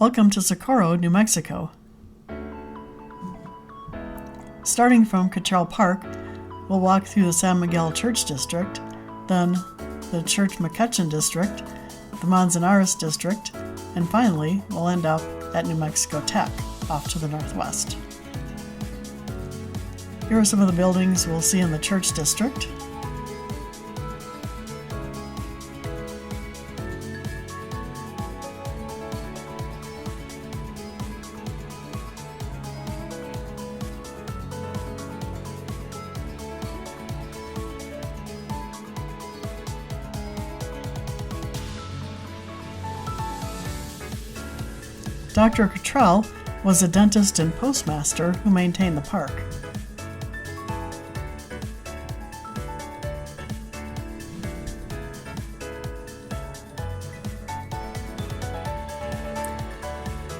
Welcome to Socorro, New Mexico. Starting from Cottrell Park, we'll walk through the San Miguel Church District, then the Church McCutcheon District, the Manzanares District, and finally we'll end up at New Mexico Tech, off to the northwest. Here are some of the buildings we'll see in the Church District. Dr. Cottrell was a dentist and postmaster who maintained the park.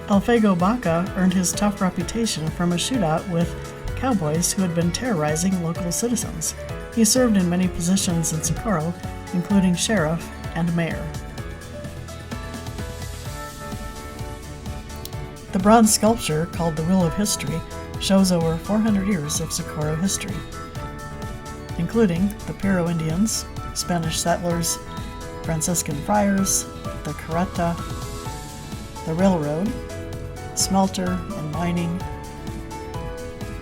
Alfego Baca earned his tough reputation from a shootout with cowboys who had been terrorizing local citizens. He served in many positions in Socorro, including sheriff and mayor. The bronze sculpture, called the Wheel of History, shows over 400 years of Socorro history, including the Piro Indians, Spanish settlers, Franciscan friars, the Carreta, the railroad, smelter and mining,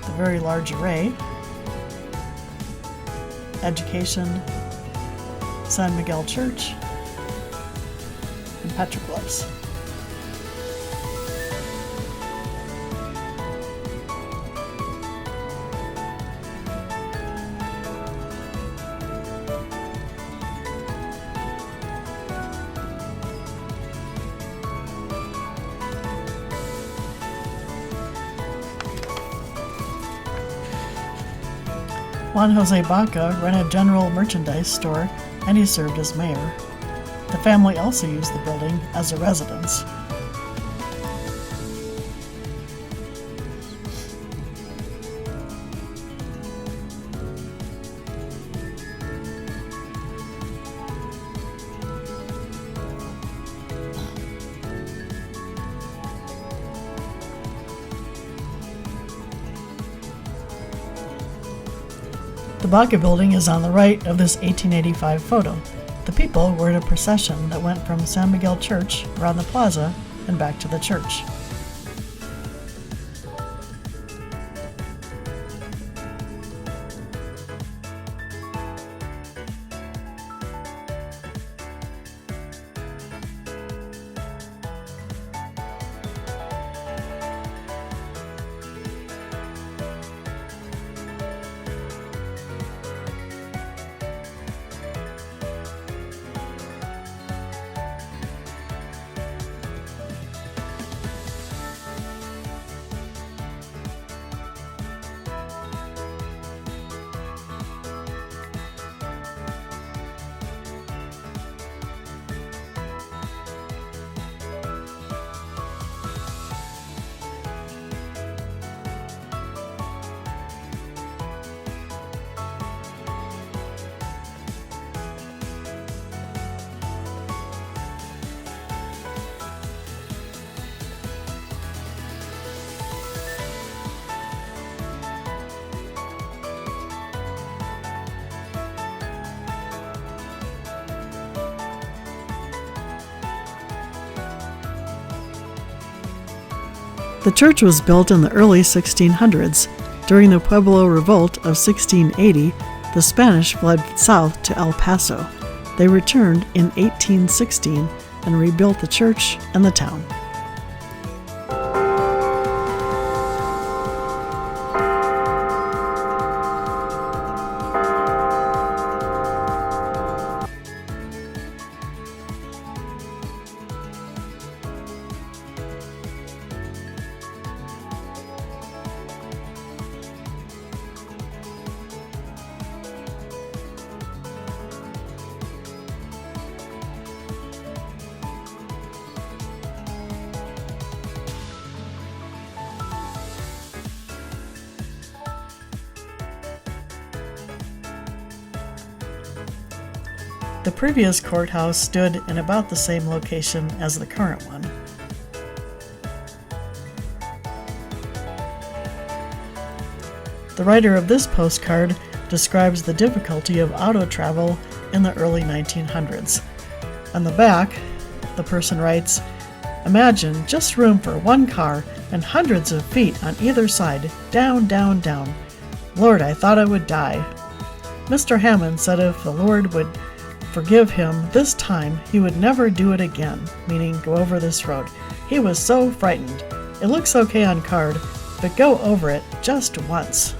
the very large array, education, San Miguel Church, and petroglyphs. Juan Jose Baca ran a general merchandise store and he served as mayor. The family also used the building as a residence. The Baca building is on the right of this 1885 photo. The people were in a procession that went from San Miguel Church around the plaza and back to the church. The church was built in the early 1600s. During the Pueblo Revolt of 1680, the Spanish fled south to El Paso. They returned in 1816 and rebuilt the church and the town. The previous courthouse stood in about the same location as the current one. The writer of this postcard describes the difficulty of auto travel in the early 1900s. On the back, the person writes, "Imagine just room for one car and hundreds of feet on either side, down, down, down. Lord, I thought I would die." Mr. Hammond said if the Lord would forgive him this time, he would never do it again, meaning go over this road. He was so frightened. It looks okay on card, but go over it just once.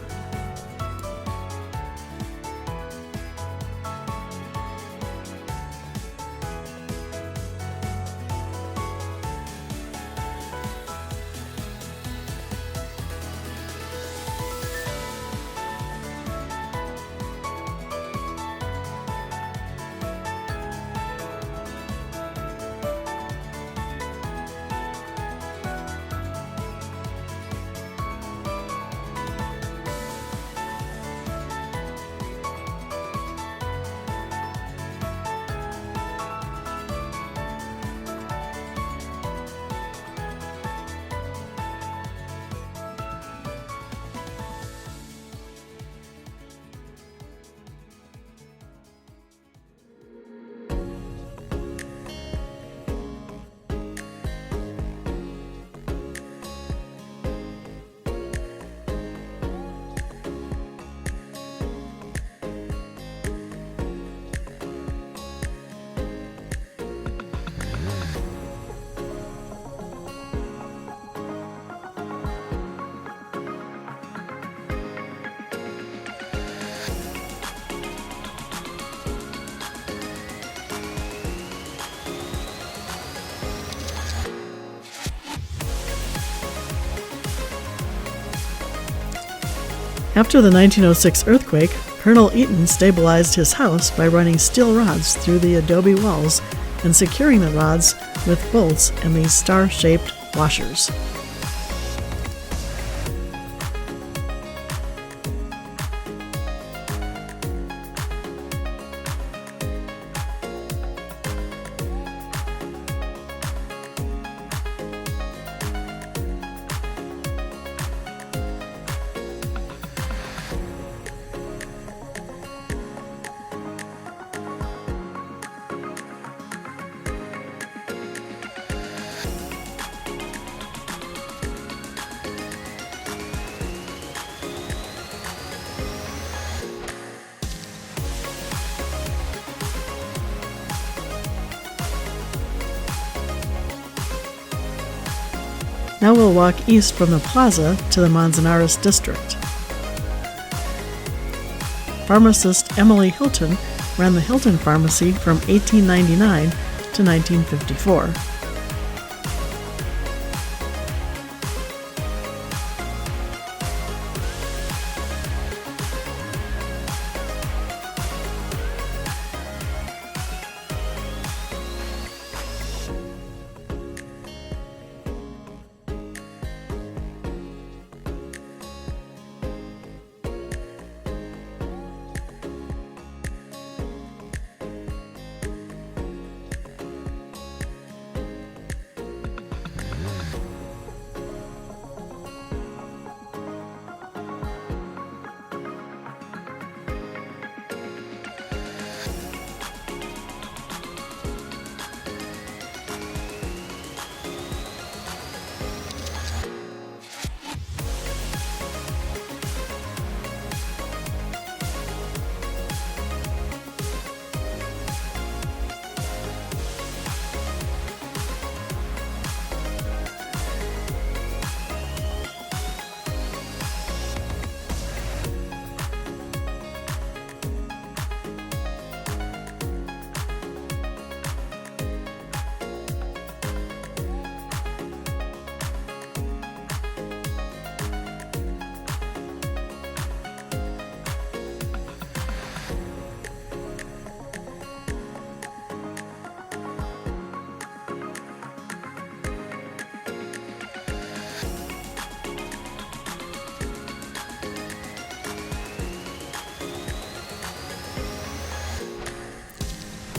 After the 1906 earthquake, Colonel Eaton stabilized his house by running steel rods through the adobe walls and securing the rods with bolts and these star-shaped washers. Now we'll walk east from the plaza to the Manzanares district. Pharmacist Emily Hilton ran the Hilton Pharmacy from 1899 to 1954.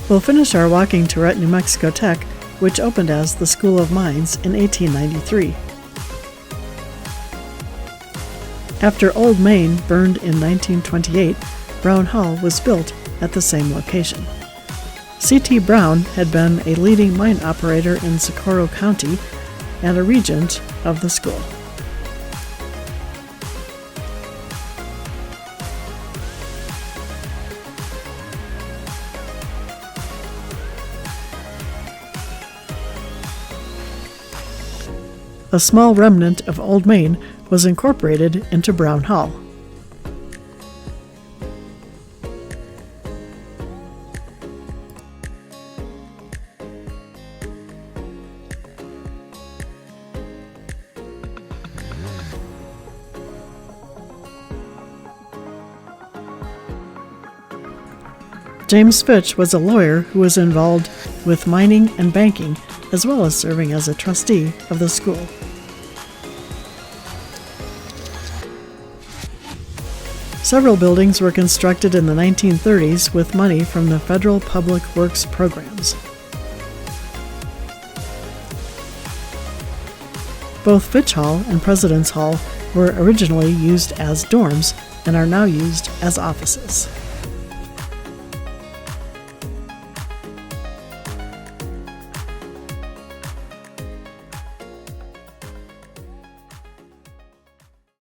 We'll finish our walking tour at New Mexico Tech, which opened as the School of Mines in 1893. After Old Main burned in 1928, Brown Hall was built at the same location. C.T. Brown had been a leading mine operator in Socorro County and a regent of the school. A small remnant of Old Main was incorporated into Brown Hall. James Fitch was a lawyer who was involved with mining and banking, as well as serving as a trustee of the school. Several buildings were constructed in the 1930s with money from the federal public works programs. Both Fitch Hall and President's Hall were originally used as dorms and are now used as offices.